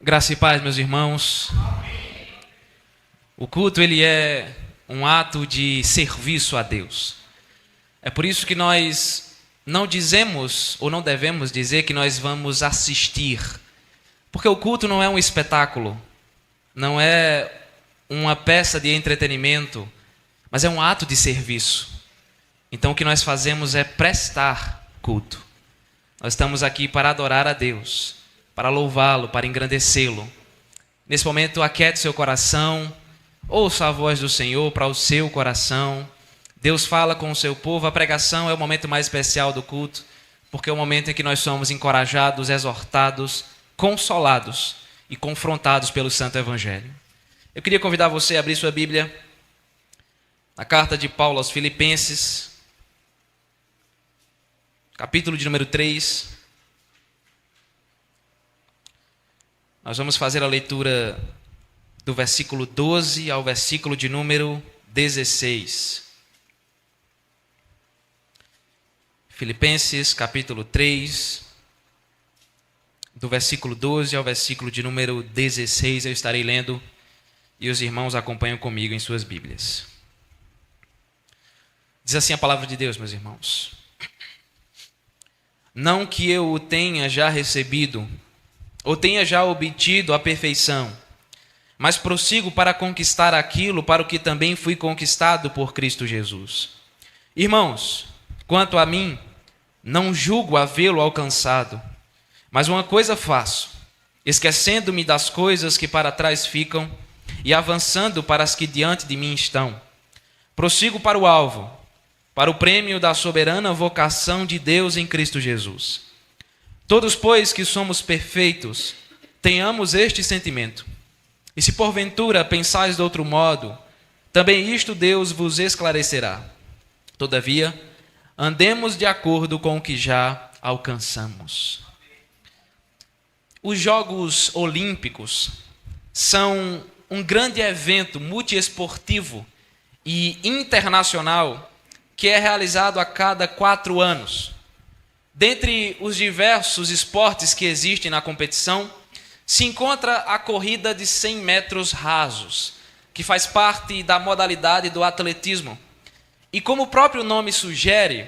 Graça e paz, meus irmãos. O culto, ele é um ato de serviço a Deus. É por isso que nós não dizemos, ou não devemos dizer que nós vamos assistir. Porque o culto não é um espetáculo, não é uma peça de entretenimento, mas é um ato de serviço. Então o que nós fazemos é prestar culto. Nós estamos aqui para adorar a Deus, para louvá-lo, para engrandecê-lo. Nesse momento, aquiete seu coração, ouça a voz do Senhor para o seu coração. Deus fala com o seu povo. A pregação é o momento mais especial do culto, porque é o momento em que nós somos encorajados, exortados, consolados e confrontados pelo Santo Evangelho. Eu queria convidar você a abrir sua Bíblia na carta de Paulo aos Filipenses, capítulo de número 3. Nós vamos fazer a leitura do versículo 12 ao versículo de número 16. Filipenses, capítulo 3, do versículo 12 ao versículo de número 16, eu estarei lendo e os irmãos acompanham comigo em suas Bíblias. Diz assim a palavra de Deus, meus irmãos: Não que eu o tenha já recebido, ou tenha já obtido a perfeição, mas prossigo para conquistar aquilo para o que também fui conquistado por Cristo Jesus. Irmãos, quanto a mim, não julgo havê-lo alcançado, mas uma coisa faço, esquecendo-me das coisas que para trás ficam e avançando para as que diante de mim estão. Prossigo para o alvo, para o prêmio da soberana vocação de Deus em Cristo Jesus. Todos, pois, que somos perfeitos, tenhamos este sentimento. E se porventura pensais de outro modo, também isto Deus vos esclarecerá. Todavia, andemos de acordo com o que já alcançamos. Os Jogos Olímpicos são um grande evento multiesportivo e internacional que é realizado a cada 4 anos. Dentre os diversos esportes que existem na competição, se encontra a corrida de 100 metros rasos, que faz parte da modalidade do atletismo. E como o próprio nome sugere,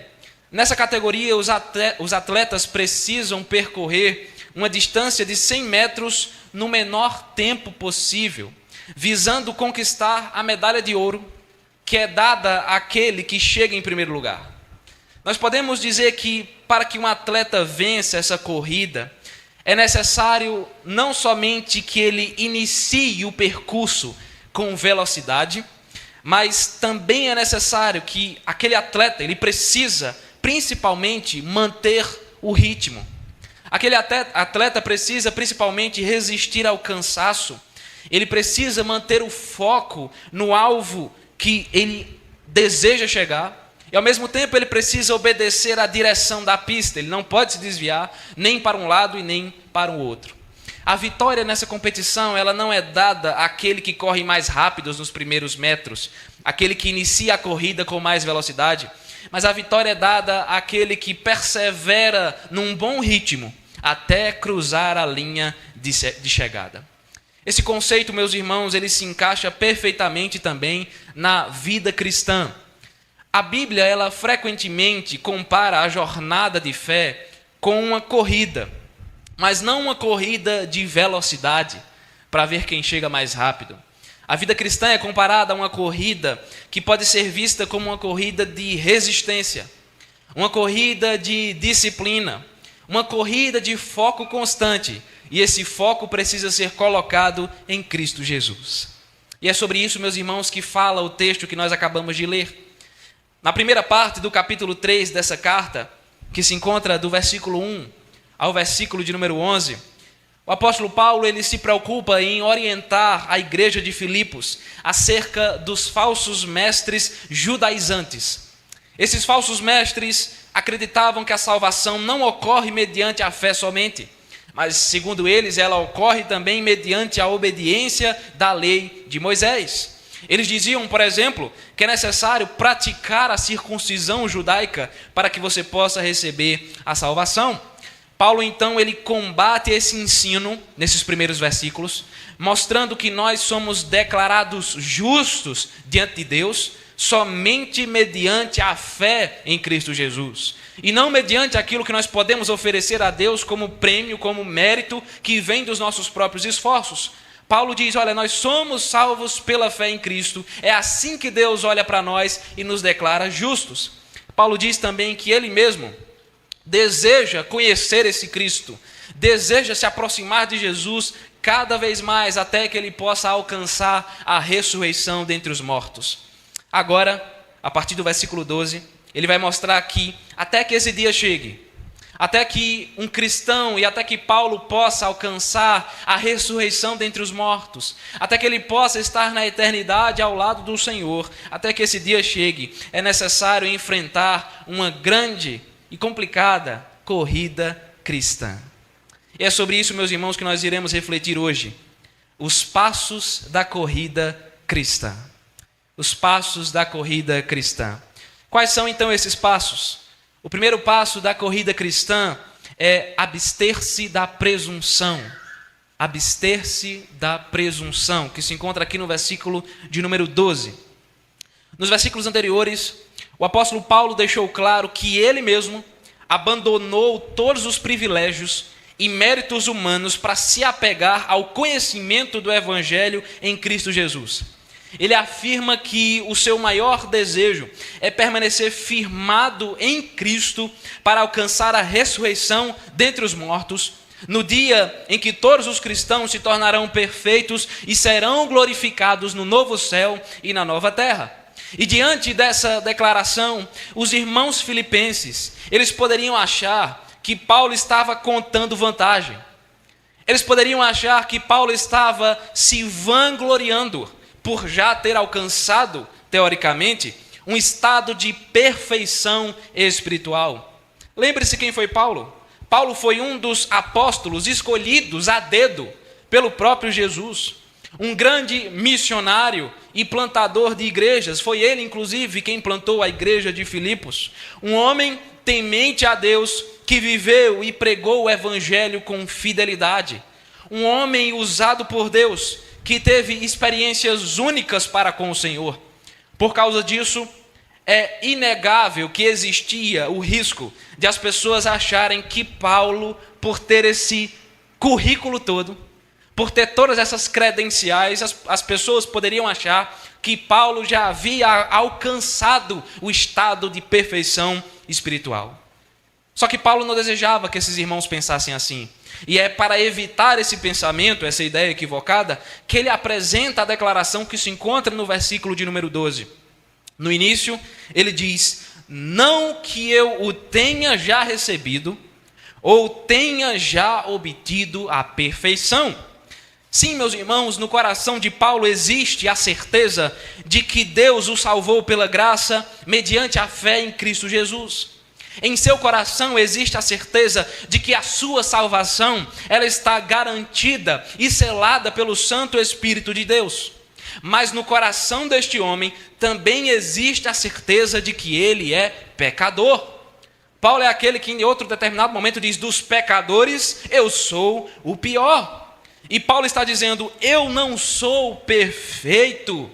nessa categoria os atletas precisam percorrer uma distância de 100 metros no menor tempo possível, visando conquistar a medalha de ouro, que é dada àquele que chega em primeiro lugar. Nós podemos dizer que para que um atleta vença essa corrida, é necessário não somente que ele inicie o percurso com velocidade, mas também é necessário que aquele atleta, ele precisa principalmente manter o ritmo. Aquele atleta precisa principalmente resistir ao cansaço, ele precisa manter o foco no alvo que ele deseja chegar, e ao mesmo tempo ele precisa obedecer à direção da pista, ele não pode se desviar nem para um lado e nem para o outro. A vitória nessa competição, ela não é dada àquele que corre mais rápido nos primeiros metros, aquele que inicia a corrida com mais velocidade, mas a vitória é dada àquele que persevera num bom ritmo até cruzar a linha de chegada. Esse conceito, meus irmãos, ele se encaixa perfeitamente também na vida cristã. A Bíblia, ela frequentemente compara a jornada de fé com uma corrida, mas não uma corrida de velocidade, para ver quem chega mais rápido. A vida cristã é comparada a uma corrida que pode ser vista como uma corrida de resistência, uma corrida de disciplina, uma corrida de foco constante, e esse foco precisa ser colocado em Cristo Jesus. E é sobre isso, meus irmãos, que fala o texto que nós acabamos de ler. Na primeira parte do capítulo 3 dessa carta, que se encontra do versículo 1 ao versículo de número 11, o apóstolo Paulo, ele se preocupa em orientar a igreja de Filipos acerca dos falsos mestres judaizantes. Esses falsos mestres acreditavam que a salvação não ocorre mediante a fé somente, mas, segundo eles, ela ocorre também mediante a obediência da lei de Moisés. Eles diziam, por exemplo, que é necessário praticar a circuncisão judaica para que você possa receber a salvação. Paulo, então, ele combate esse ensino nesses primeiros versículos, mostrando que nós somos declarados justos diante de Deus somente mediante a fé em Cristo Jesus, e não mediante aquilo que nós podemos oferecer a Deus como prêmio, como mérito que vem dos nossos próprios esforços. Paulo diz, olha, nós somos salvos pela fé em Cristo, é assim que Deus olha para nós e nos declara justos. Paulo diz também que ele mesmo deseja conhecer esse Cristo, deseja se aproximar de Jesus cada vez mais, até que ele possa alcançar a ressurreição dentre os mortos. Agora, a partir do versículo 12, ele vai mostrar que até que esse dia chegue, até que um cristão e até que Paulo possa alcançar a ressurreição dentre os mortos, até que ele possa estar na eternidade ao lado do Senhor, até que esse dia chegue, é necessário enfrentar uma grande e complicada corrida cristã. E é sobre isso, meus irmãos, que nós iremos refletir hoje. Os passos da corrida cristã. Os passos da corrida cristã. Quais são então esses passos? O primeiro passo da corrida cristã é abster-se da presunção. Abster-se da presunção, que se encontra aqui no versículo de número 12. Nos versículos anteriores, o apóstolo Paulo deixou claro que ele mesmo abandonou todos os privilégios e méritos humanos para se apegar ao conhecimento do Evangelho em Cristo Jesus. Ele afirma que o seu maior desejo é permanecer firmado em Cristo para alcançar a ressurreição dentre os mortos, no dia em que todos os cristãos se tornarão perfeitos e serão glorificados no novo céu e na nova terra. E diante dessa declaração, os irmãos filipenses, eles poderiam achar que Paulo estava contando vantagem. Eles poderiam achar que Paulo estava se vangloriando por já ter alcançado, teoricamente, um estado de perfeição espiritual. Lembre-se quem foi Paulo. Paulo foi um dos apóstolos escolhidos a dedo pelo próprio Jesus. Um grande missionário e plantador de igrejas. Foi ele, inclusive, quem plantou a igreja de Filipos. Um homem temente a Deus, que viveu e pregou o evangelho com fidelidade. Um homem usado por Deus, que teve experiências únicas para com o Senhor. Por causa disso, é inegável que existia o risco de as pessoas acharem que Paulo, por ter esse currículo todo, por ter todas essas credenciais, as pessoas poderiam achar que Paulo já havia alcançado o estado de perfeição espiritual. Só que Paulo não desejava que esses irmãos pensassem assim. E é para evitar esse pensamento, essa ideia equivocada, que ele apresenta a declaração que se encontra no versículo de número 12. No início, ele diz, não que eu o tenha já recebido, ou tenha já obtido a perfeição. Sim, meus irmãos, no coração de Paulo existe a certeza de que Deus o salvou pela graça mediante a fé em Cristo Jesus. Em seu coração existe a certeza de que a sua salvação, ela está garantida e selada pelo Santo Espírito de Deus. Mas no coração deste homem também existe a certeza de que ele é pecador. Paulo é aquele que em outro determinado momento diz, dos pecadores eu sou o pior. E Paulo está dizendo, eu não sou perfeito,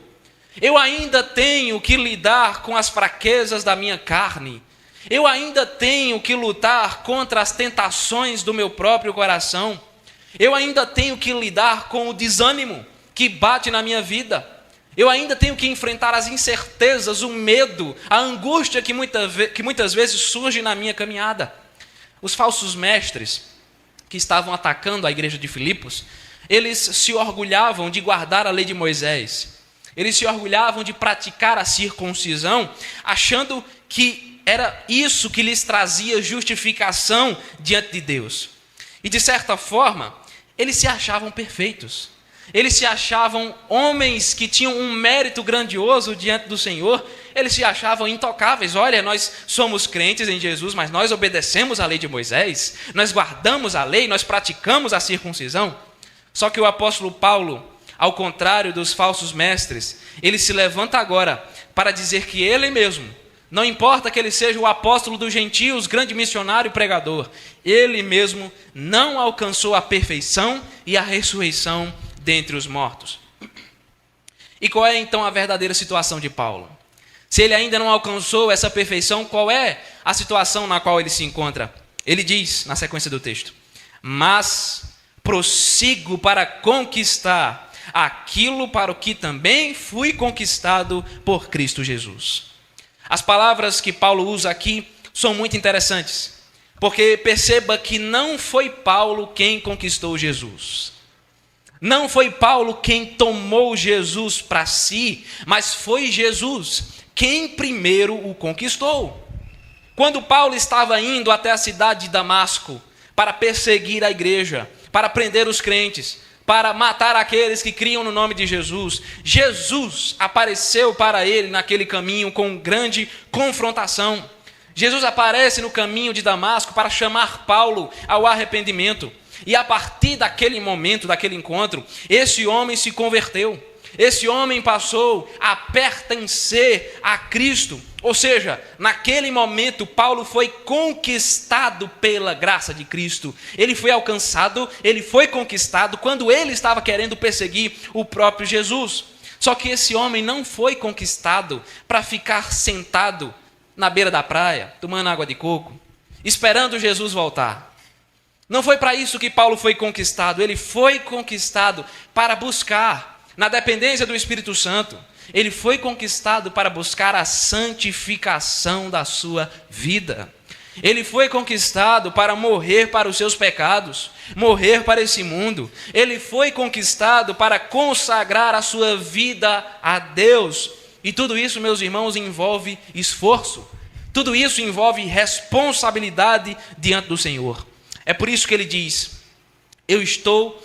eu ainda tenho que lidar com as fraquezas da minha carne, eu ainda tenho que lutar contra as tentações do meu próprio coração, eu ainda tenho que lidar com o desânimo que bate na minha vida, eu ainda tenho que enfrentar as incertezas, o medo, a angústia que muitas vezes surge na minha caminhada. Os falsos mestres que estavam atacando a igreja de Filipos, eles se orgulhavam de guardar a lei de Moisés. Eles se orgulhavam de praticar a circuncisão, achando que era isso que lhes trazia justificação diante de Deus. E de certa forma, eles se achavam perfeitos. Eles se achavam homens que tinham um mérito grandioso diante do Senhor. Eles se achavam intocáveis. Olha, nós somos crentes em Jesus, mas nós obedecemos a lei de Moisés. Nós guardamos a lei, nós praticamos a circuncisão. Só que o apóstolo Paulo, ao contrário dos falsos mestres, ele se levanta agora para dizer que ele mesmo Não importa que ele seja o apóstolo dos gentios, grande missionário e pregador, ele mesmo não alcançou a perfeição e a ressurreição dentre os mortos. E qual é então a verdadeira situação de Paulo? Se ele ainda não alcançou essa perfeição, qual é a situação na qual ele se encontra? Ele diz, na sequência do texto: mas prossigo para conquistar aquilo para o que também fui conquistado por Cristo Jesus. As palavras que Paulo usa aqui são muito interessantes, porque perceba que não foi Paulo quem conquistou Jesus. Não foi Paulo quem tomou Jesus para si, mas foi Jesus quem primeiro o conquistou. Quando Paulo estava indo até a cidade de Damasco para perseguir a igreja, para prender os crentes, para matar aqueles que criam no nome de Jesus, Jesus apareceu para ele naquele caminho com grande confrontação. Jesus aparece no caminho de Damasco para chamar Paulo ao arrependimento. E a partir daquele momento, daquele encontro, esse homem se converteu. Esse homem passou a pertencer a Cristo. Ou seja, naquele momento Paulo foi conquistado pela graça de Cristo. Ele foi alcançado, ele foi conquistado quando ele estava querendo perseguir o próprio Jesus. Só que esse homem não foi conquistado para ficar sentado na beira da praia, tomando água de coco, esperando Jesus voltar. Não foi para isso que Paulo foi conquistado. Ele foi conquistado para buscar, na dependência do Espírito Santo, ele foi conquistado para buscar a santificação da sua vida. Ele foi conquistado para morrer para os seus pecados, morrer para esse mundo. Ele foi conquistado para consagrar a sua vida a Deus. E tudo isso, meus irmãos, envolve esforço. Tudo isso envolve responsabilidade diante do Senhor. É por isso que ele diz: eu estou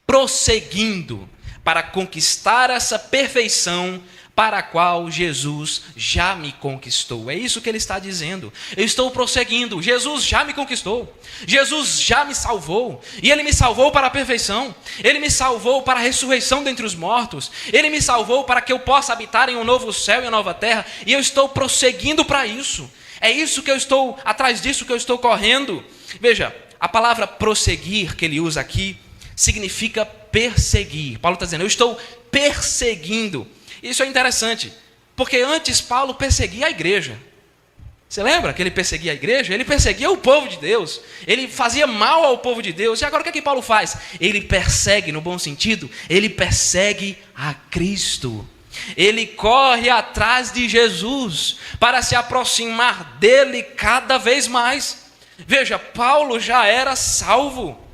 prosseguindo para conquistar essa perfeição para a qual Jesus já me conquistou. É isso que ele está dizendo. Eu estou prosseguindo. Jesus já me conquistou. Jesus já me salvou. E ele me salvou para a perfeição. Ele me salvou para a ressurreição dentre os mortos. Ele me salvou para que eu possa habitar em um novo céu e uma nova terra. E eu estou prosseguindo para isso. É isso que eu estou, atrás disso que eu estou correndo. Veja, a palavra prosseguir que ele usa aqui significa perseguir. Paulo está dizendo: eu estou perseguindo. Isso é interessante, porque antes Paulo perseguia a igreja. Você lembra que ele perseguia a igreja? Ele perseguia o povo de Deus. Ele fazia mal ao povo de Deus. E agora o que é que Paulo faz? Ele persegue, no bom sentido, ele persegue a Cristo. Ele corre atrás de Jesus para se aproximar dele cada vez mais. Veja, Paulo já era salvo.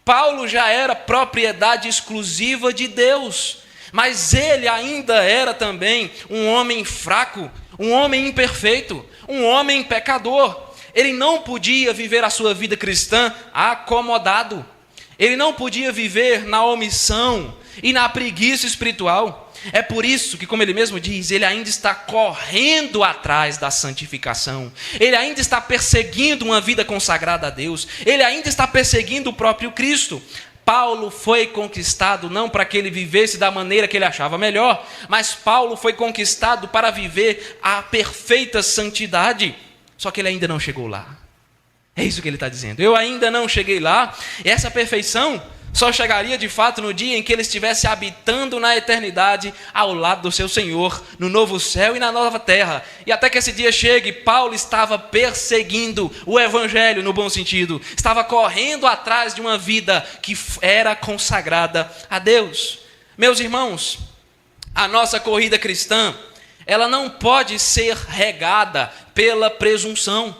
Paulo já era propriedade exclusiva de Deus, mas ele ainda era também um homem fraco, um homem imperfeito, um homem pecador. Ele não podia viver a sua vida cristã acomodado. Ele não podia viver na omissão e na preguiça espiritual. É por isso que, como ele mesmo diz, ele ainda está correndo atrás da santificação. Ele ainda está perseguindo uma vida consagrada a Deus. Ele ainda está perseguindo o próprio Cristo. Paulo foi conquistado não para que ele vivesse da maneira que ele achava melhor, mas Paulo foi conquistado para viver a perfeita santidade. Só que ele ainda não chegou lá. É isso que ele está dizendo. Eu ainda não cheguei lá. Essa perfeição só chegaria de fato no dia em que ele estivesse habitando na eternidade ao lado do seu Senhor, no novo céu e na nova terra. E até que esse dia chegue, Paulo estava perseguindo o evangelho no bom sentido. Estava correndo atrás de uma vida que era consagrada a Deus. Meus irmãos, a nossa corrida cristã, ela não pode ser regada pela presunção.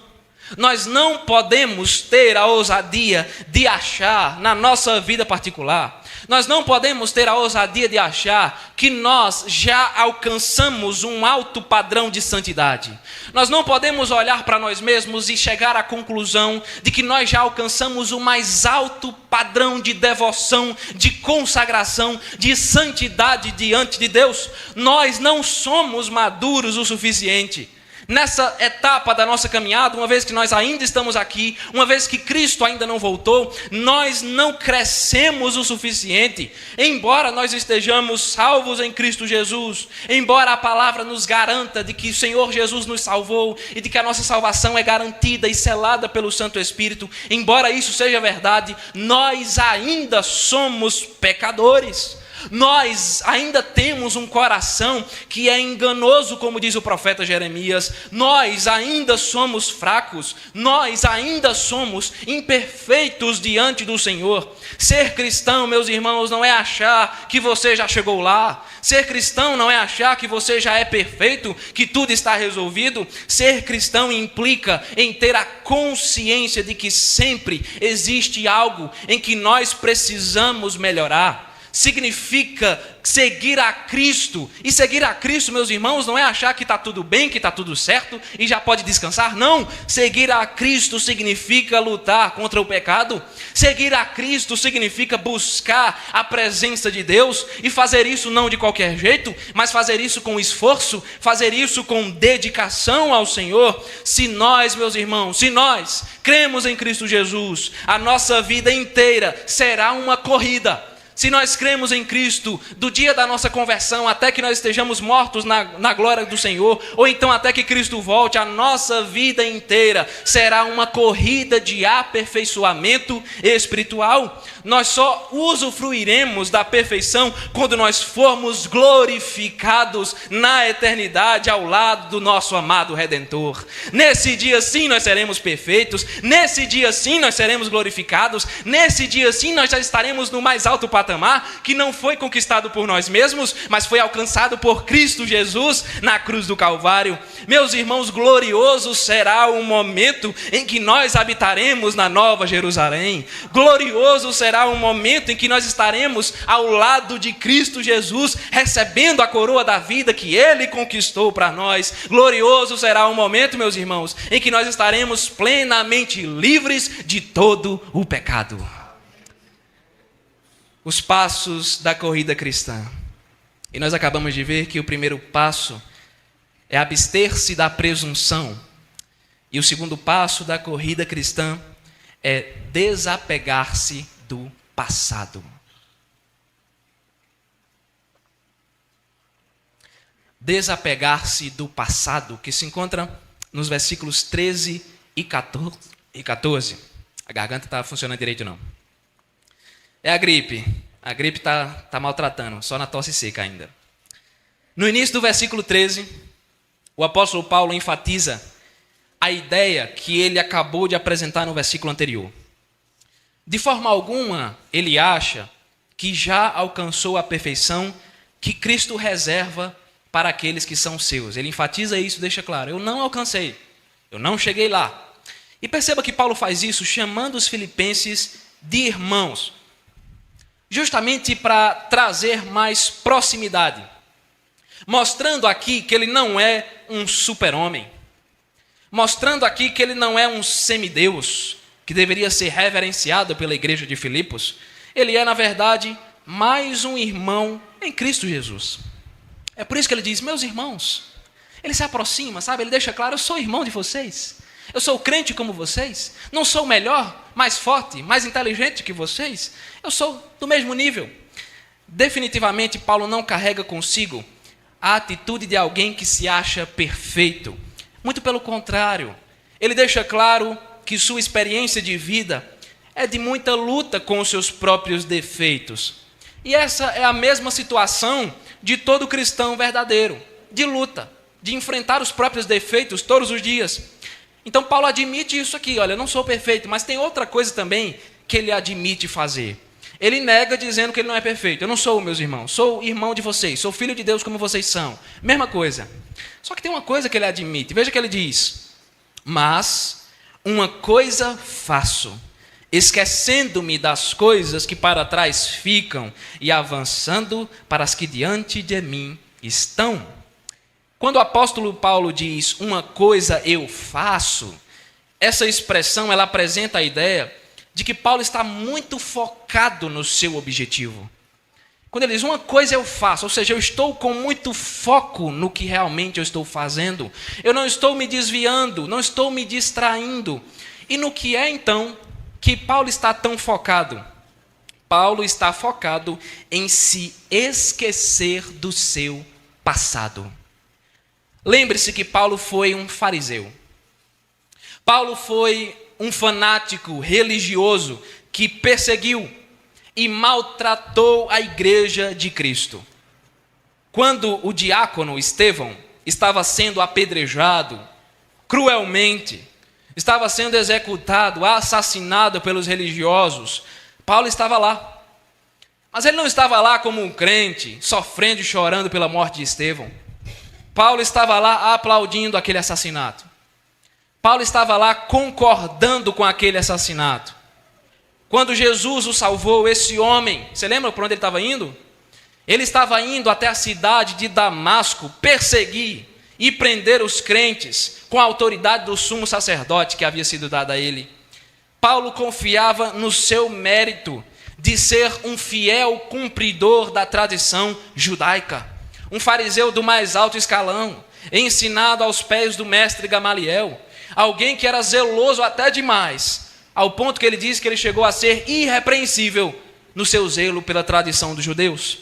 Nós não podemos ter a ousadia de achar na nossa vida particular, nós não podemos ter a ousadia de achar que nós já alcançamos um alto padrão de santidade. Nós não podemos olhar para nós mesmos e chegar à conclusão de que nós já alcançamos o mais alto padrão de devoção, de consagração, de santidade diante de Deus. Nós não somos maduros o suficiente. Nessa etapa da nossa caminhada, uma vez que nós ainda estamos aqui, uma vez que Cristo ainda não voltou, nós não crescemos o suficiente. Embora nós estejamos salvos em Cristo Jesus, embora a palavra nos garanta de que o Senhor Jesus nos salvou e de que a nossa salvação é garantida e selada pelo Santo Espírito, embora isso seja verdade, nós ainda somos pecadores. Nós ainda temos um coração que é enganoso, como diz o profeta Jeremias. Nós ainda somos fracos. Nós ainda somos imperfeitos diante do Senhor. Ser cristão, meus irmãos, não é achar que você já chegou lá. Ser cristão não é achar que você já é perfeito, que tudo está resolvido. Ser cristão implica em ter a consciência de que sempre existe algo em que nós precisamos melhorar. Significa seguir a Cristo. E seguir a Cristo, meus irmãos, não é achar que está tudo bem, que está tudo certo e já pode descansar. Não, seguir a Cristo significa lutar contra o pecado. Seguir a Cristo significa buscar a presença de Deus e fazer isso não de qualquer jeito, mas fazer isso com esforço, fazer isso com dedicação ao Senhor. Se nós, meus irmãos, se nós cremos em Cristo Jesus, a nossa vida inteira será uma corrida. Se nós cremos em Cristo, do dia da nossa conversão até que nós estejamos mortos na glória do Senhor, ou então até que Cristo volte, a nossa vida inteira será uma corrida de aperfeiçoamento espiritual. Nós só usufruiremos da perfeição quando nós formos glorificados na eternidade ao lado do nosso amado Redentor. Nesse dia sim nós seremos perfeitos, nesse dia sim nós seremos glorificados, nesse dia sim nós já estaremos no mais alto patamar, que não foi conquistado por nós mesmos, mas foi alcançado por Cristo Jesus na cruz do Calvário. Meus irmãos, glorioso será o momento em que nós habitaremos na Nova Jerusalém. Glorioso será o momento em que nós estaremos ao lado de Cristo Jesus, recebendo a coroa da vida que Ele conquistou para nós. Glorioso será o momento, meus irmãos, em que nós estaremos plenamente livres de todo o pecado. Os passos da corrida cristã. E nós acabamos de ver que o primeiro passo é abster-se da presunção. E o segundo passo da corrida cristã é desapegar-se do passado. Desapegar-se do passado, que se encontra nos versículos 13 e 14. A garganta está funcionando direito não. É a gripe. A gripe está maltratando, só na tosse seca ainda. No início do versículo 13, o apóstolo Paulo enfatiza a ideia que ele acabou de apresentar no versículo anterior. De forma alguma, ele acha que já alcançou a perfeição que Cristo reserva para aqueles que são seus. Ele enfatiza isso, deixa claro: eu não alcancei, eu não cheguei lá. E perceba que Paulo faz isso chamando os filipenses de irmãos, justamente para trazer mais proximidade, mostrando aqui que ele não é um super-homem, mostrando aqui que ele não é um semideus, que deveria ser reverenciado pela igreja de Filipos. Ele é, na verdade, mais um irmão em Cristo Jesus. É por isso que ele diz: meus irmãos. Ele se aproxima, sabe? Ele deixa claro: eu sou irmão de vocês. Eu sou crente como vocês. Não sou melhor, mais forte, mais inteligente que vocês. Eu sou do mesmo nível. Definitivamente, Paulo não carrega consigo a atitude de alguém que se acha perfeito. Muito pelo contrário. Ele deixa claro que sua experiência de vida é de muita luta com os seus próprios defeitos. E essa é a mesma situação de todo cristão verdadeiro, de luta, de enfrentar os próprios defeitos todos os dias. Então Paulo admite isso aqui: olha, eu não sou perfeito, mas tem outra coisa também que ele admite fazer. Ele nega dizendo que ele não é perfeito. Eu não sou, meus irmãos, sou irmão de vocês, sou filho de Deus como vocês são. Mesma coisa. Só que tem uma coisa que ele admite. Veja que ele diz: mas uma coisa faço, esquecendo-me das coisas que para trás ficam e avançando para as que diante de mim estão. Quando o apóstolo Paulo diz uma coisa eu faço, essa expressão ela apresenta a ideia de que Paulo está muito focado no seu objetivo. Quando ele diz uma coisa eu faço, ou seja, eu estou com muito foco no que realmente eu estou fazendo. Eu não estou me desviando, não estou me distraindo. E no que é então que Paulo está tão focado? Paulo está focado em se esquecer do seu passado. Lembre-se que Paulo foi um fariseu. Paulo foi um fanático religioso que perseguiu e maltratou a igreja de Cristo. Quando o diácono Estevão estava sendo apedrejado cruelmente, estava sendo executado, assassinado pelos religiosos, Paulo estava lá. Mas ele não estava lá como um crente, sofrendo e chorando pela morte de Estevão. Paulo estava lá aplaudindo aquele assassinato. Paulo estava lá concordando com aquele assassinato. Quando Jesus o salvou, esse homem, você lembra por onde ele estava indo? Ele estava indo até a cidade de Damasco perseguir e prender os crentes com a autoridade do sumo sacerdote que havia sido dada a ele. Paulo confiava no seu mérito de ser um fiel cumpridor da tradição judaica, um fariseu do mais alto escalão, ensinado aos pés do mestre Gamaliel, alguém que era zeloso até demais, ao ponto que ele diz que ele chegou a ser irrepreensível no seu zelo pela tradição dos judeus.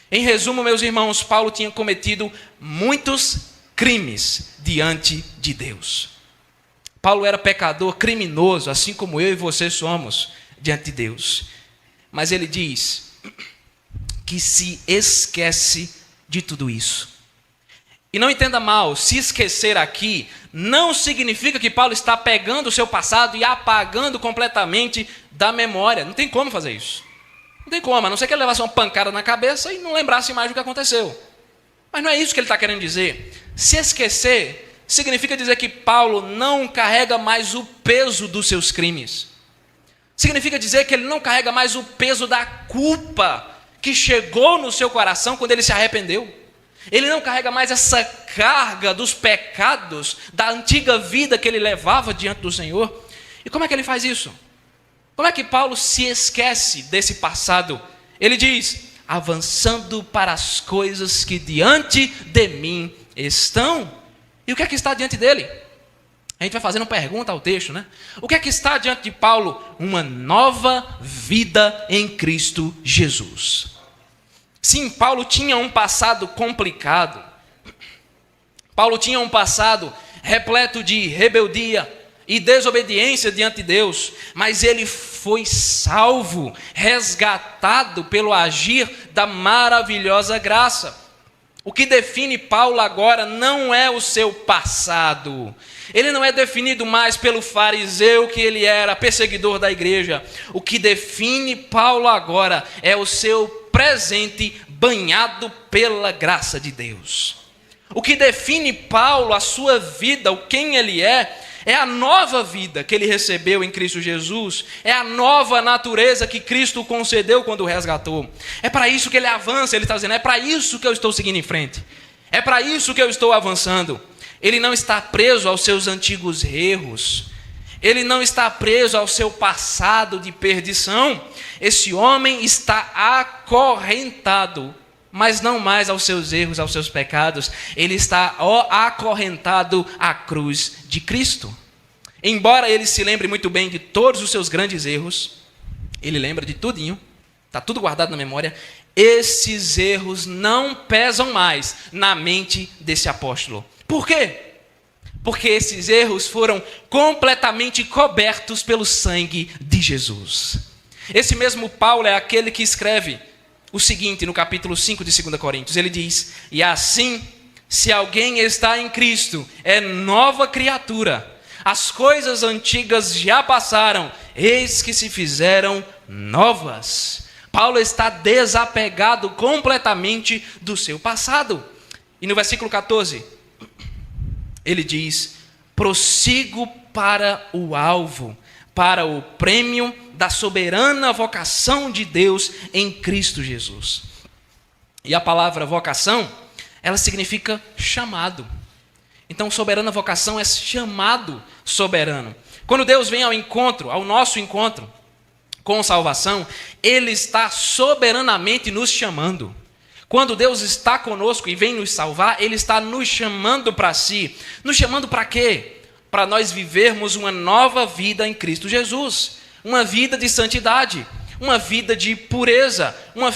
Em resumo, meus irmãos, Paulo tinha cometido muitos crimes diante de Deus. Paulo era pecador, criminoso, assim como eu e você somos diante de Deus. Mas ele diz que se esquece de tudo isso. E não entenda mal, se esquecer aqui não significa que Paulo está pegando o seu passado e apagando completamente da memória. Não tem como fazer isso. Não tem como, a não ser que ele levasse uma pancada na cabeça e não lembrasse mais do que aconteceu. Mas não é isso que ele está querendo dizer. Se esquecer significa dizer que Paulo não carrega mais o peso dos seus crimes. Significa dizer que ele não carrega mais o peso da culpa que chegou no seu coração quando ele se arrependeu. Ele não carrega mais essa carga dos pecados da antiga vida que ele levava diante do Senhor. E como é que ele faz isso? Como é que Paulo se esquece desse passado? Ele diz, avançando para as coisas que diante de mim estão. E o que é que está diante dele? A gente vai fazendo pergunta ao texto, né? O que é que está diante de Paulo? Uma nova vida em Cristo Jesus. Sim, Paulo tinha um passado complicado. Paulo tinha um passado repleto de rebeldia e desobediência diante de Deus, mas ele foi salvo, resgatado pelo agir da maravilhosa graça. O que define Paulo agora não é o seu passado. Ele não é definido mais pelo fariseu que ele era, perseguidor da igreja. O que define Paulo agora é o seu presente banhado pela graça de Deus. O que define Paulo, a sua vida, o quem ele é a nova vida que ele recebeu em Cristo Jesus, é a nova natureza que Cristo concedeu quando o resgatou. É para isso que ele avança, ele está dizendo, é para isso que eu estou seguindo em frente, é para isso que eu estou avançando. Ele não está preso aos seus antigos erros, ele não está preso ao seu passado de perdição. Esse homem está acorrentado, mas não mais aos seus erros, aos seus pecados. Ele está acorrentado à cruz de Cristo. Embora ele se lembre muito bem de todos os seus grandes erros, ele lembra de tudinho, está tudo guardado na memória, esses erros não pesam mais na mente desse apóstolo. Por quê? Porque esses erros foram completamente cobertos pelo sangue de Jesus. Esse mesmo Paulo é aquele que escreve o seguinte no capítulo 5 de 2 Coríntios. Ele diz, e assim, se alguém está em Cristo, é nova criatura. As coisas antigas já passaram, eis que se fizeram novas. Paulo está desapegado completamente do seu passado. E no versículo 14, ele diz, prossigo para o alvo, para o prêmio da soberana vocação de Deus em Cristo Jesus. E a palavra vocação, ela significa chamado. Então, soberana vocação é chamado soberano. Quando Deus vem ao encontro, ao nosso encontro, com salvação, Ele está soberanamente nos chamando. Quando Deus está conosco e vem nos salvar, Ele está nos chamando para si. Nos chamando para quê? Para nós vivermos uma nova vida em Cristo Jesus. Uma vida de santidade, uma vida de pureza, uma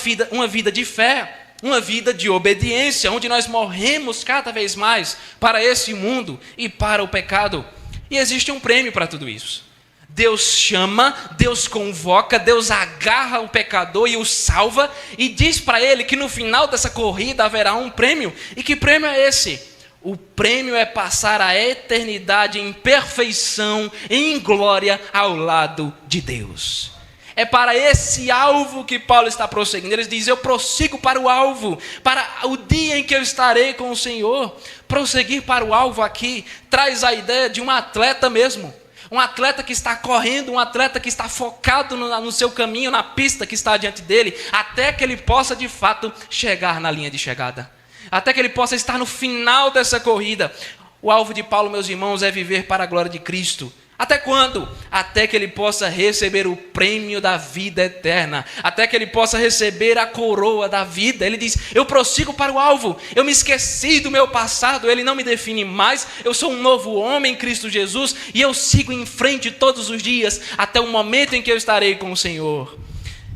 vida de fé, uma vida de obediência, onde nós morremos cada vez mais para esse mundo e para o pecado. E existe um prêmio para tudo isso. Deus chama, Deus convoca, Deus agarra o pecador e o salva e diz para ele que no final dessa corrida haverá um prêmio. E que prêmio é esse? O prêmio é passar a eternidade em perfeição, em glória ao lado de Deus. É para esse alvo que Paulo está prosseguindo. Ele diz: eu prossigo para o alvo, para o dia em que eu estarei com o Senhor. Prosseguir para o alvo aqui traz a ideia de um atleta mesmo. Um atleta que está correndo, um atleta que está focado no seu caminho, na pista que está diante dele, até que ele possa de fato chegar na linha de chegada. Até que ele possa estar no final dessa corrida. O alvo de Paulo, meus irmãos, é viver para a glória de Cristo. Até quando? Até que ele possa receber o prêmio da vida eterna. Até que ele possa receber a coroa da vida. Ele diz: eu prossigo para o alvo. Eu me esqueci do meu passado. Ele não me define mais. Eu sou um novo homem em Cristo Jesus. E eu sigo em frente todos os dias. Até o momento em que eu estarei com o Senhor.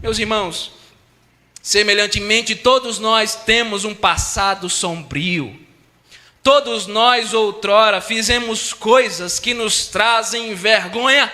Meus irmãos, semelhantemente todos nós temos um passado sombrio. Todos nós outrora fizemos coisas que nos trazem vergonha.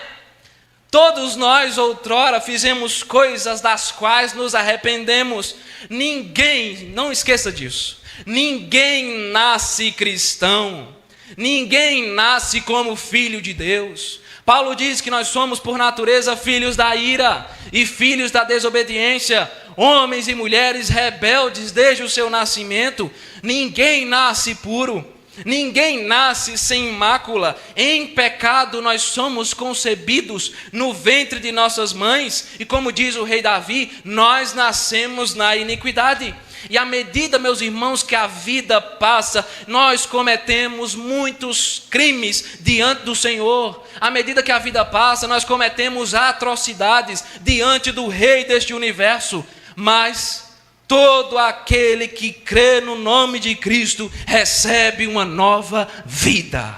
Todos nós outrora fizemos coisas das quais nos arrependemos. Ninguém, não esqueça disso, ninguém nasce cristão. Ninguém nasce como filho de Deus. Paulo diz que nós somos por natureza filhos da ira e filhos da desobediência. Homens e mulheres rebeldes desde o seu nascimento. Ninguém nasce puro, ninguém nasce sem mácula. Em pecado nós somos concebidos no ventre de nossas mães. E como diz o rei Davi, nós nascemos na iniquidade. E à medida, meus irmãos, que a vida passa, nós cometemos muitos crimes diante do Senhor. À medida que a vida passa, nós cometemos atrocidades diante do Rei deste universo. Mas todo aquele que crê no nome de Cristo recebe uma nova vida.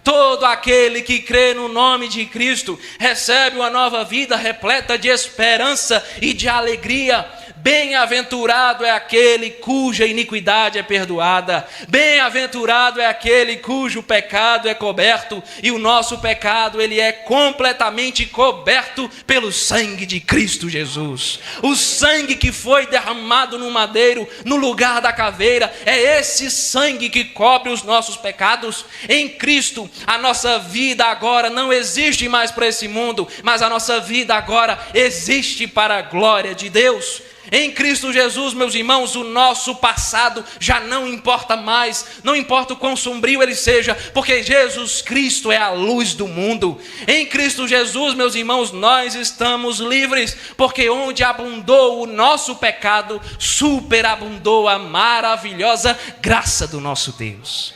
Todo aquele que crê no nome de Cristo recebe uma nova vida repleta de esperança e de alegria. Bem-aventurado é aquele cuja iniquidade é perdoada. Bem-aventurado é aquele cujo pecado é coberto. E o nosso pecado, ele é completamente coberto pelo sangue de Cristo Jesus. O sangue que foi derramado no madeiro, no lugar da caveira, é esse sangue que cobre os nossos pecados. Em Cristo, a nossa vida agora não existe mais para esse mundo, mas a nossa vida agora existe para a glória de Deus. Em Cristo Jesus, meus irmãos, o nosso passado já não importa mais, não importa o quão sombrio ele seja, porque Jesus Cristo é a luz do mundo. Em Cristo Jesus, meus irmãos, nós estamos livres, porque onde abundou o nosso pecado, superabundou a maravilhosa graça do nosso Deus.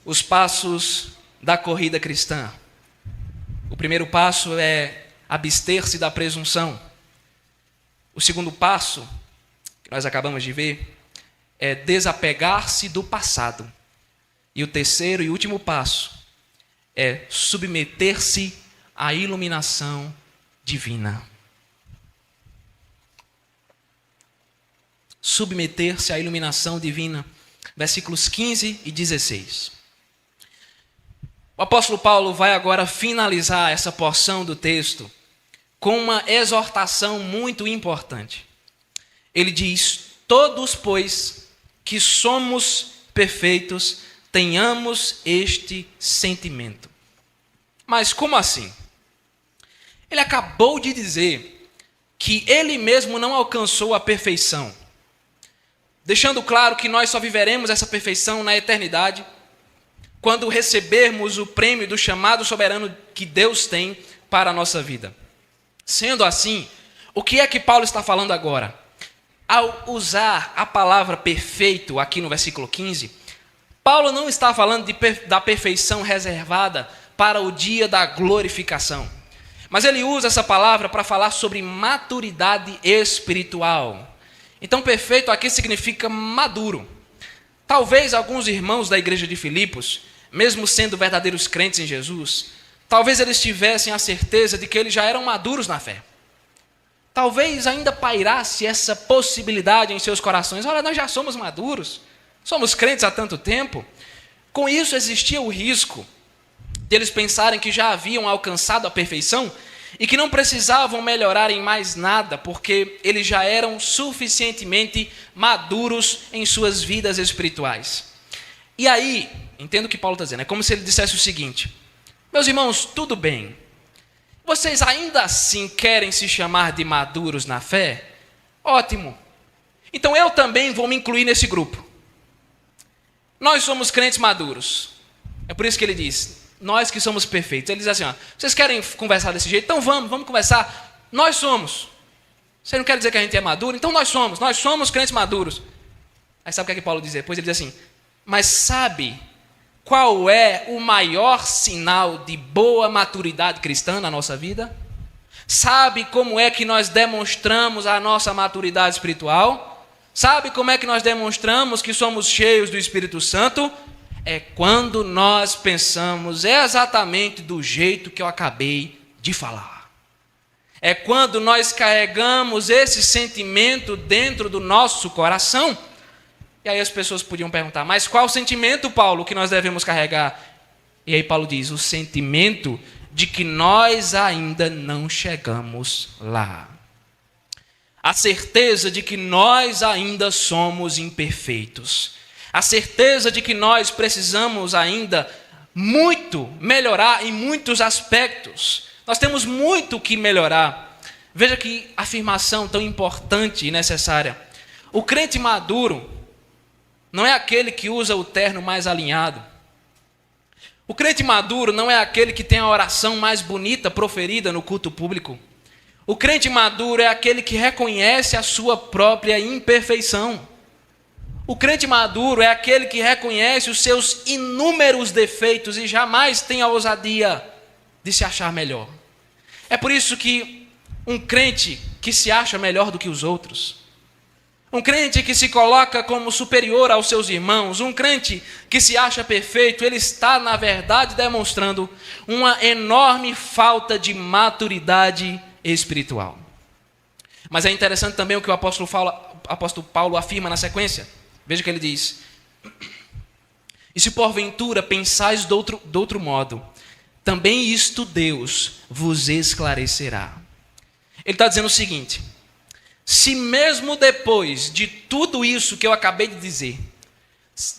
Os passos da corrida cristã. O primeiro passo é abster-se da presunção. O segundo passo, que nós acabamos de ver, é desapegar-se do passado. E o terceiro e último passo é submeter-se à iluminação divina. Submeter-se à iluminação divina. Versículos 15 e 16. O apóstolo Paulo vai agora finalizar essa porção do texto com uma exortação muito importante. Ele diz: todos, pois, que somos perfeitos, tenhamos este sentimento. Mas como assim? Ele acabou de dizer que ele mesmo não alcançou a perfeição, deixando claro que nós só viveremos essa perfeição na eternidade, quando recebermos o prêmio do chamado soberano que Deus tem para a nossa vida. Sendo assim, o que é que Paulo está falando agora? Ao usar a palavra perfeito aqui no versículo 15, Paulo não está falando da perfeição reservada para o dia da glorificação. Mas ele usa essa palavra para falar sobre maturidade espiritual. Então, perfeito aqui significa maduro. Talvez alguns irmãos da igreja de Filipos, mesmo sendo verdadeiros crentes em Jesus, talvez eles tivessem a certeza de que eles já eram maduros na fé. Talvez ainda pairasse essa possibilidade em seus corações. Olha, nós já somos maduros, somos crentes há tanto tempo. Com isso existia o risco de eles pensarem que já haviam alcançado a perfeição e que não precisavam melhorar em mais nada, porque eles já eram suficientemente maduros em suas vidas espirituais. E aí, entendo o que Paulo está dizendo, é como se ele dissesse o seguinte: meus irmãos, tudo bem, vocês ainda assim querem se chamar de maduros na fé? Ótimo, então eu também vou me incluir nesse grupo. Nós somos crentes maduros, é por isso que ele diz, nós que somos perfeitos. Ele diz assim, ó, vocês querem conversar desse jeito? Então vamos conversar. Nós somos. Você não quer dizer que a gente é maduro? Então nós somos crentes maduros. Aí sabe o que é que Paulo diz depois? Ele diz assim, mas sabe qual é o maior sinal de boa maturidade cristã na nossa vida? Sabe como é que nós demonstramos a nossa maturidade espiritual? Sabe como é que nós demonstramos que somos cheios do Espírito Santo? É quando nós pensamos exatamente do jeito que eu acabei de falar. É quando nós carregamos esse sentimento dentro do nosso coração. E aí as pessoas podiam perguntar, mas qual sentimento, Paulo, que nós devemos carregar? E aí Paulo diz, o sentimento de que nós ainda não chegamos lá. A certeza de que nós ainda somos imperfeitos. A certeza de que nós precisamos ainda muito melhorar em muitos aspectos. Nós temos muito que melhorar. Veja que afirmação tão importante e necessária. O crente maduro não é aquele que usa o terno mais alinhado. O crente maduro não é aquele que tem a oração mais bonita proferida no culto público. O crente maduro é aquele que reconhece a sua própria imperfeição. O crente maduro é aquele que reconhece os seus inúmeros defeitos e jamais tem a ousadia de se achar melhor. É por isso que um crente que se acha melhor do que os outros, um crente que se coloca como superior aos seus irmãos, um crente que se acha perfeito, ele está, na verdade, demonstrando uma enorme falta de maturidade espiritual. Mas é interessante também o que o apóstolo Paulo afirma na sequência. Veja o que ele diz. E se porventura pensais de outro modo, também isto Deus vos esclarecerá. Ele está dizendo o seguinte, se mesmo depois de tudo isso que eu acabei de dizer,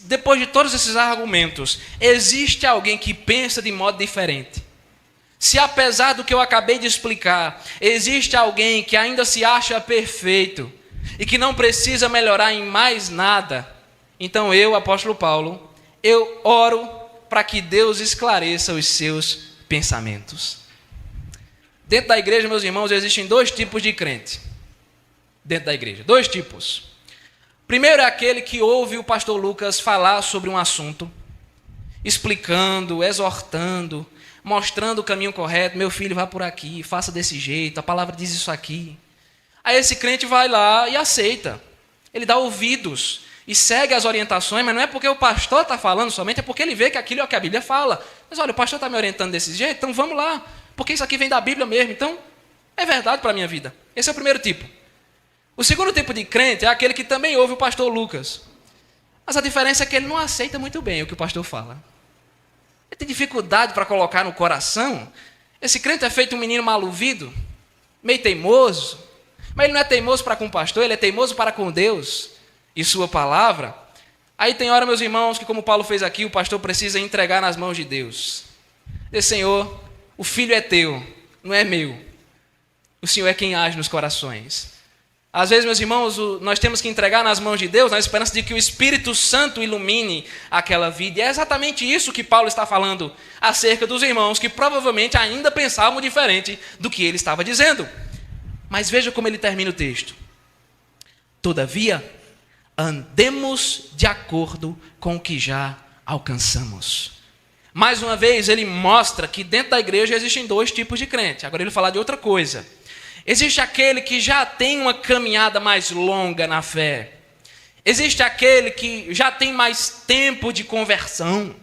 depois de todos esses argumentos, existe alguém que pensa de modo diferente, se apesar do que eu acabei de explicar, existe alguém que ainda se acha perfeito e que não precisa melhorar em mais nada, então eu, apóstolo Paulo, eu oro para que Deus esclareça os seus pensamentos. Dentro da igreja, meus irmãos, existem dois tipos de crente. Dentro da igreja, dois tipos. Primeiro é aquele que ouve o pastor Lucas falar sobre um assunto, explicando, exortando, mostrando o caminho correto. Meu filho, vá por aqui, faça desse jeito, a palavra diz isso aqui. Aí esse crente vai lá e aceita. Ele dá ouvidos e segue as orientações, mas não é porque o pastor está falando somente, é porque ele vê que aquilo é o que a Bíblia fala. Mas olha, o pastor está me orientando desse jeito, então vamos lá, porque isso aqui vem da Bíblia mesmo, então é verdade para a minha vida. Esse é o primeiro tipo. O segundo tipo de crente é aquele que também ouve o pastor Lucas. Mas a diferença é que ele não aceita muito bem o que o pastor fala. Ele tem dificuldade para colocar no coração. Esse crente é feito um menino mal ouvido, meio teimoso. Mas ele não é teimoso para com o pastor, ele é teimoso para com Deus e sua palavra. Aí tem hora, meus irmãos, que como Paulo fez aqui, o pastor precisa entregar nas mãos de Deus. Diz, Senhor, o filho é teu, não é meu. O Senhor é quem age nos corações. Às vezes, meus irmãos, nós temos que entregar nas mãos de Deus na esperança de que o Espírito Santo ilumine aquela vida. E é exatamente isso que Paulo está falando acerca dos irmãos que provavelmente ainda pensavam diferente do que ele estava dizendo. Mas veja como ele termina o texto. Todavia, andemos de acordo com o que já alcançamos. Mais uma vez, ele mostra que dentro da igreja existem dois tipos de crente. Agora ele vai falar de outra coisa. Existe aquele que já tem uma caminhada mais longa na fé. Existe aquele que já tem mais tempo de conversão.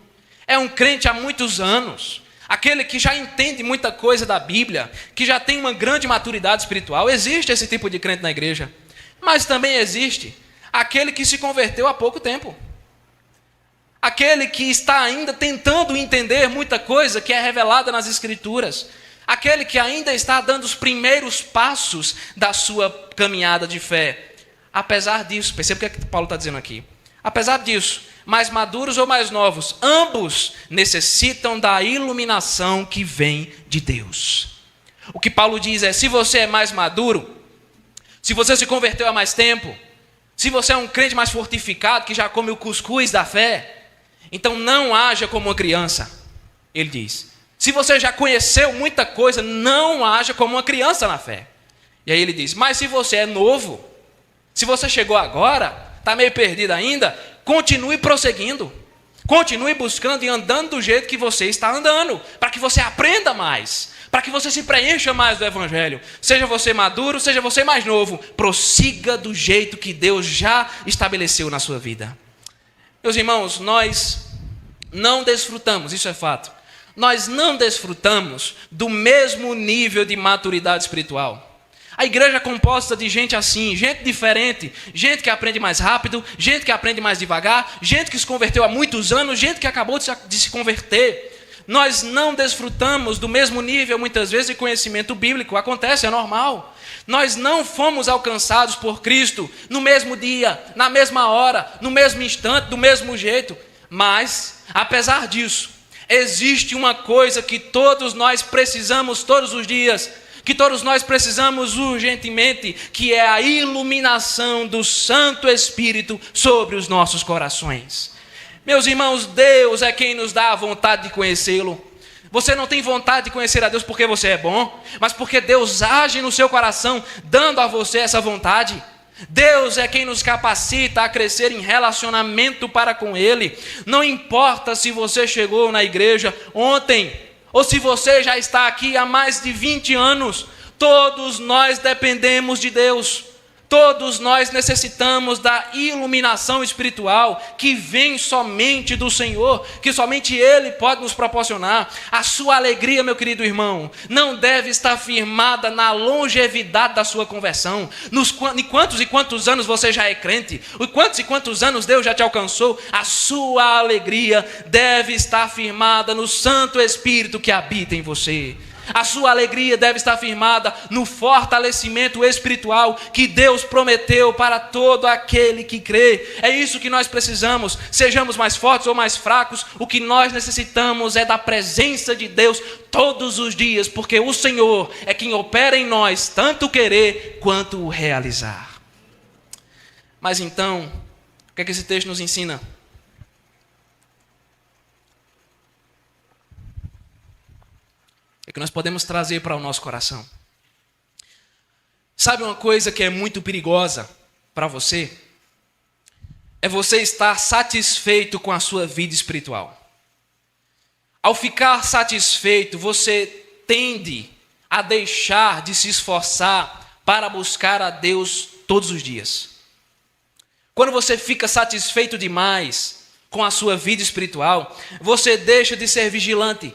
É um crente há muitos anos. Aquele que já entende muita coisa da Bíblia, que já tem uma grande maturidade espiritual. Existe esse tipo de crente na igreja. Mas também existe aquele que se converteu há pouco tempo. Aquele que está ainda tentando entender muita coisa que é revelada nas Escrituras. Aquele que ainda está dando os primeiros passos da sua caminhada de fé. Apesar disso, perceba o que Paulo está dizendo aqui. Apesar disso, mais maduros ou mais novos, ambos necessitam da iluminação que vem de Deus. O que Paulo diz é, se você é mais maduro, se você se converteu há mais tempo, se você é um crente mais fortificado, que já come o cuscuz da fé, então não haja como uma criança, ele diz. Se você já conheceu muita coisa, não haja como uma criança na fé. E aí ele diz, mas se você é novo, se você chegou agora, está meio perdido ainda, continue prosseguindo. Continue buscando e andando do jeito que você está andando, para que você aprenda mais, para que você se preencha mais do Evangelho. Seja você maduro, seja você mais novo, prossiga do jeito que Deus já estabeleceu na sua vida. Meus irmãos, nós não desfrutamos, isso é fato, nós não desfrutamos do mesmo nível de maturidade espiritual. A igreja é composta de gente assim, gente diferente, gente que aprende mais rápido, gente que aprende mais devagar, gente que se converteu há muitos anos, gente que acabou de se converter. Nós não desfrutamos do mesmo nível, muitas vezes, de conhecimento bíblico. Acontece, é normal. Nós não fomos alcançados por Cristo no mesmo dia, na mesma hora, no mesmo instante, do mesmo jeito. Mas, apesar disso, existe uma coisa que todos nós precisamos todos os dias, que todos nós precisamos urgentemente, que é a iluminação do Santo Espírito sobre os nossos corações. Meus irmãos, Deus é quem nos dá a vontade de conhecê-lo. Você não tem vontade de conhecer a Deus porque você é bom, mas porque Deus age no seu coração, dando a você essa vontade. Deus é quem nos capacita a crescer em relacionamento para com Ele. Não importa se você chegou na igreja ontem, ou se você já está aqui há mais de 20 anos, todos nós dependemos de Deus. Todos nós necessitamos da iluminação espiritual que vem somente do Senhor, que somente Ele pode nos proporcionar. A sua alegria, meu querido irmão, não deve estar firmada na longevidade da sua conversão, em quantos e quantos anos você já é crente, em quantos e quantos anos Deus já te alcançou. A sua alegria deve estar firmada no Santo Espírito que habita em você. A sua alegria deve estar firmada no fortalecimento espiritual que Deus prometeu para todo aquele que crê. É isso que nós precisamos. Sejamos mais fortes ou mais fracos, o que nós necessitamos é da presença de Deus todos os dias, porque o Senhor é quem opera em nós, tanto o querer quanto o realizar. Mas então, o que é que esse texto nos ensina? Que nós podemos trazer para o nosso coração. Sabe uma coisa que é muito perigosa para você? É você estar satisfeito com a sua vida espiritual. Ao ficar satisfeito, você tende a deixar de se esforçar para buscar a Deus todos os dias. Quando você fica satisfeito demais com a sua vida espiritual, você deixa de ser vigilante.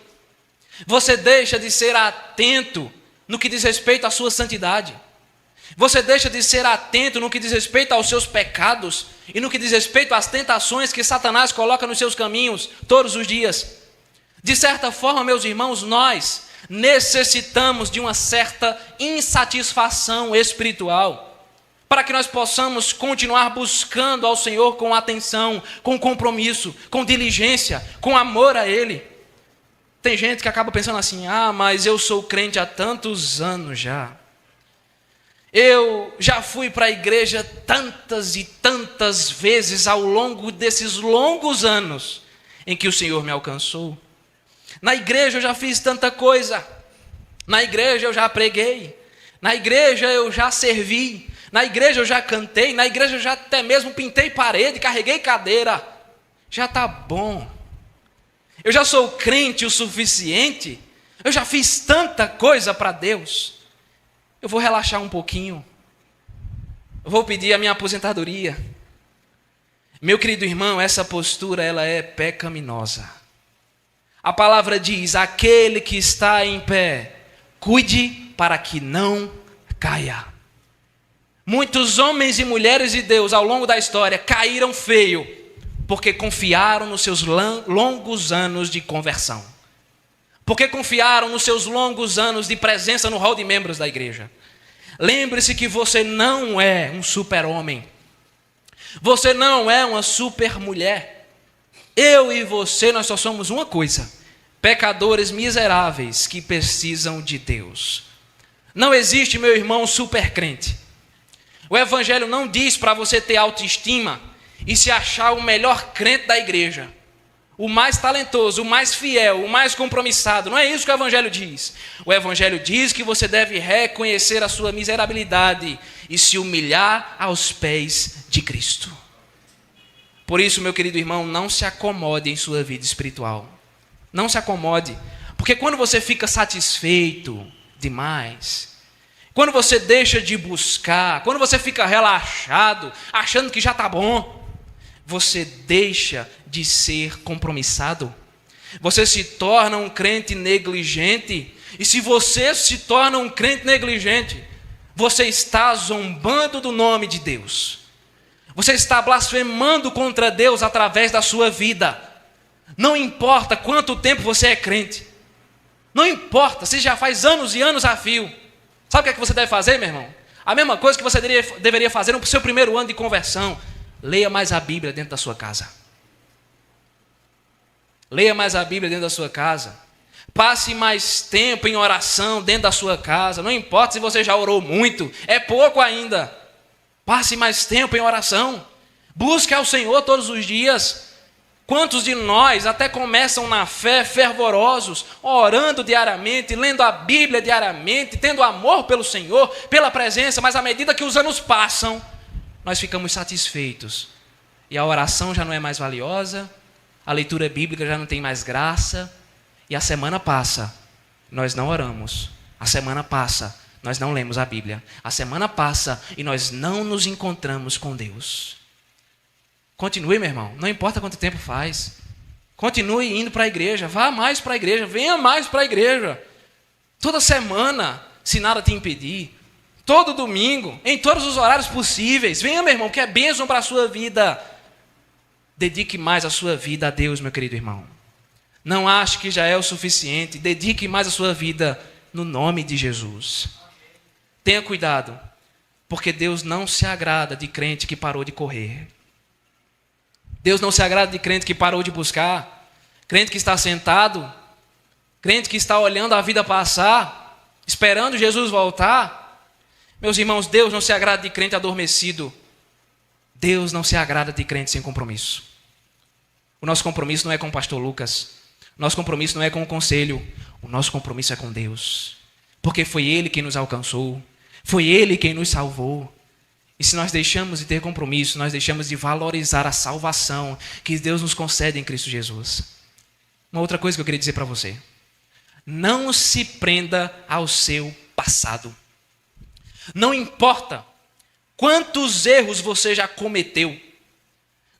Você deixa de ser atento no que diz respeito à sua santidade. Você deixa de ser atento no que diz respeito aos seus pecados e no que diz respeito às tentações que Satanás coloca nos seus caminhos todos os dias. De certa forma, meus irmãos, nós necessitamos de uma certa insatisfação espiritual para que nós possamos continuar buscando ao Senhor com atenção, com compromisso, com diligência, com amor a Ele. Tem gente que acaba pensando assim, mas eu sou crente há tantos anos já. Eu já fui para a igreja tantas e tantas vezes ao longo desses longos anos em que o Senhor me alcançou. Na igreja eu já fiz tanta coisa. Na igreja eu já preguei. Na igreja eu já servi. Na igreja eu já cantei. Na igreja eu já até mesmo pintei parede, carreguei cadeira. Já está bom. Eu já sou crente o suficiente? Eu já fiz tanta coisa para Deus? Eu vou relaxar um pouquinho. Eu vou pedir a minha aposentadoria. Meu querido irmão, essa postura ela é pecaminosa. A palavra diz: aquele que está em pé, cuide para que não caia. Muitos homens e mulheres de Deus ao longo da história caíram feio, porque confiaram nos seus longos anos de conversão. Porque confiaram nos seus longos anos de presença no hall de membros da igreja. Lembre-se que você não é um super-homem. Você não é uma super-mulher. Eu e você, nós só somos uma coisa: pecadores miseráveis que precisam de Deus. Não existe, meu irmão, super-crente. O Evangelho não diz para você ter autoestima e se achar o melhor crente da igreja, o mais talentoso, o mais fiel, o mais compromissado. Não é isso que o Evangelho diz. O Evangelho diz que você deve reconhecer a sua miserabilidade e se humilhar aos pés de Cristo. Por isso, meu querido irmão, não se acomode em sua vida espiritual. Não se acomode, porque quando você fica satisfeito demais, quando você deixa de buscar, quando você fica relaxado, achando que já está bom, você deixa de ser compromissado. Você se torna um crente negligente. E se você se torna um crente negligente, você está zombando do nome de Deus. Você está blasfemando contra Deus através da sua vida. Não importa quanto tempo você é crente. Não importa se já faz anos e anos a fio. Sabe o que você deve fazer, meu irmão? A mesma coisa que você deveria fazer no seu primeiro ano de conversão. Leia mais a Bíblia dentro da sua casa. Leia mais a Bíblia dentro da sua casa. Passe mais tempo em oração dentro da sua casa. Não importa se você já orou muito, é pouco ainda. Passe mais tempo em oração. Busque ao Senhor todos os dias. Quantos de nós até começam na fé fervorosos, orando diariamente, lendo a Bíblia diariamente, tendo amor pelo Senhor, pela presença, mas à medida que os anos passam, nós ficamos satisfeitos. E a oração já não é mais valiosa, a leitura bíblica já não tem mais graça, e a semana passa, nós não oramos. A semana passa, nós não lemos a Bíblia. A semana passa e nós não nos encontramos com Deus. Continue, meu irmão, não importa quanto tempo faz. Continue indo para a igreja, vá mais para a igreja, venha mais para a igreja. Toda semana, se nada te impedir. Todo domingo, em todos os horários possíveis. Venha, meu irmão, que é bênção para a sua vida. Dedique mais a sua vida a Deus, meu querido irmão. Não ache que já é o suficiente. Dedique mais a sua vida no nome de Jesus. Tenha cuidado, porque Deus não se agrada de crente que parou de correr. Deus não se agrada de crente que parou de buscar. Crente que está sentado. Crente que está olhando a vida passar, esperando Jesus voltar. Meus irmãos, Deus não se agrada de crente adormecido. Deus não se agrada de crente sem compromisso. O nosso compromisso não é com o pastor Lucas. O nosso compromisso não é com o conselho. O nosso compromisso é com Deus. Porque foi Ele quem nos alcançou. Foi Ele quem nos salvou. E se nós deixamos de ter compromisso, nós deixamos de valorizar a salvação que Deus nos concede em Cristo Jesus. Uma outra coisa que eu queria dizer para você. Não se prenda ao seu passado. Não importa quantos erros você já cometeu.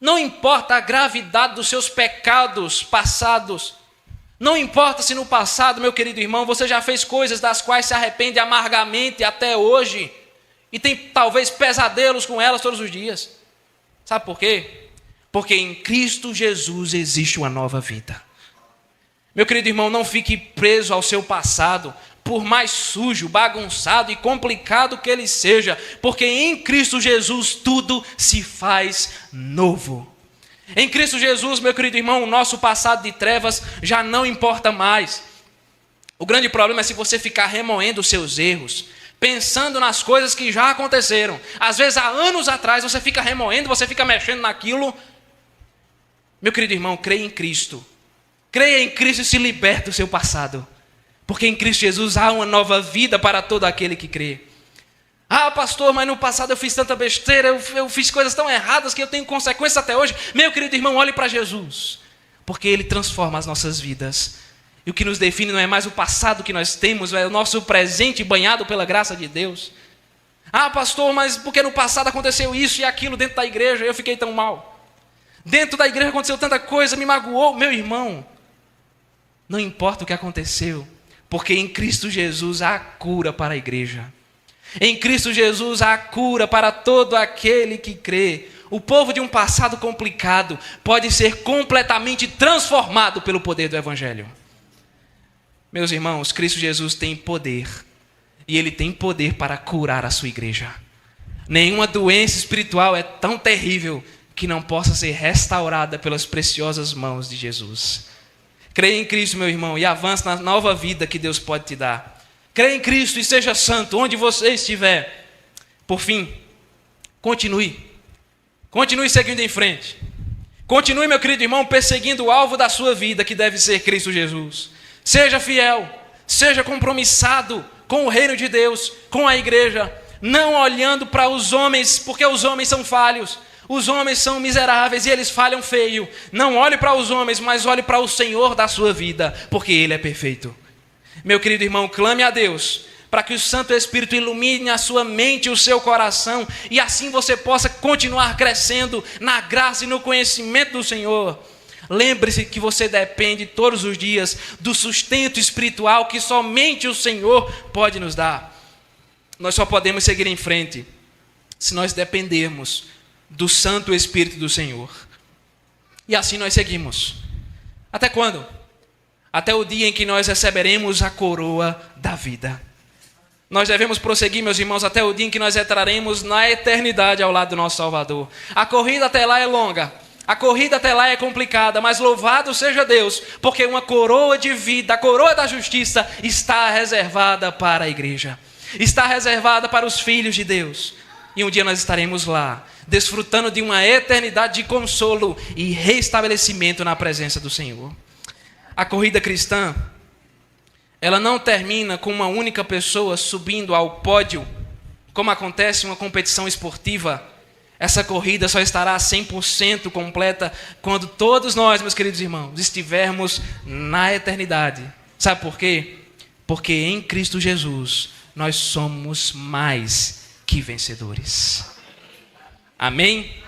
Não importa a gravidade dos seus pecados passados. Não importa se no passado, meu querido irmão, você já fez coisas das quais se arrepende amargamente até hoje. E tem talvez pesadelos com elas todos os dias. Sabe por quê? Porque em Cristo Jesus existe uma nova vida. Meu querido irmão, não fique preso ao seu passado, por mais sujo, bagunçado e complicado que ele seja, porque em Cristo Jesus tudo se faz novo. Em Cristo Jesus, meu querido irmão, o nosso passado de trevas já não importa mais. O grande problema é se você ficar remoendo os seus erros, pensando nas coisas que já aconteceram. Às vezes, há anos atrás, você fica remoendo, você fica mexendo naquilo. Meu querido irmão, creia em Cristo. Creia em Cristo e se liberte do seu passado. Porque em Cristo Jesus há uma nova vida para todo aquele que crê. Ah, pastor, mas no passado eu fiz tanta besteira, eu fiz coisas tão erradas que eu tenho consequências até hoje. Meu querido irmão, olhe para Jesus. porque Ele transforma as nossas vidas. E o que nos define não é mais o passado que nós temos, é o nosso presente banhado pela graça de Deus. Ah, pastor, mas porque no passado aconteceu isso e aquilo dentro da igreja, eu fiquei tão mal. Dentro da igreja aconteceu tanta coisa, me magoou. Meu irmão, não importa o que aconteceu, porque em Cristo Jesus há cura para a igreja. Em Cristo Jesus há cura para todo aquele que crê. O povo de um passado complicado pode ser completamente transformado pelo poder do Evangelho. Meus irmãos, Cristo Jesus tem poder. E Ele tem poder para curar a sua igreja. Nenhuma doença espiritual é tão terrível que não possa ser restaurada pelas preciosas mãos de Jesus. Creia em Cristo, meu irmão, e avance na nova vida que Deus pode te dar. Creia em Cristo e seja santo onde você estiver. Por fim, continue seguindo em frente. Continue, meu querido irmão, perseguindo o alvo da sua vida, que deve ser Cristo Jesus. Seja fiel, seja compromissado com o reino de Deus, com a igreja, não olhando para os homens, porque os homens são falhos, os homens são miseráveis e eles falham feio. Não olhe para os homens, mas olhe para o Senhor da sua vida, porque Ele é perfeito. Meu querido irmão, clame a Deus, para que o Santo Espírito ilumine a sua mente e o seu coração, e assim você possa continuar crescendo na graça e no conhecimento do Senhor. Lembre-se que você depende todos os dias do sustento espiritual que somente o Senhor pode nos dar. Nós só podemos seguir em frente se nós dependermos do Santo Espírito do Senhor. E assim nós seguimos. Até quando? Até o dia em que nós receberemos a coroa da vida. Nós devemos prosseguir, meus irmãos, até o dia em que nós entraremos na eternidade ao lado do nosso Salvador. A corrida até lá é longa. A corrida até lá é complicada, mas louvado seja Deus, porque uma coroa de vida, a coroa da justiça, está reservada para a igreja. Está reservada para os filhos de Deus. E um dia nós estaremos lá, desfrutando de uma eternidade de consolo e restabelecimento na presença do Senhor. A corrida cristã, ela não termina com uma única pessoa subindo ao pódio, como acontece em uma competição esportiva. Essa corrida só estará 100% completa quando todos nós, meus queridos irmãos, estivermos na eternidade. Sabe por quê? Porque em Cristo Jesus nós somos mais que vencedores. Amém?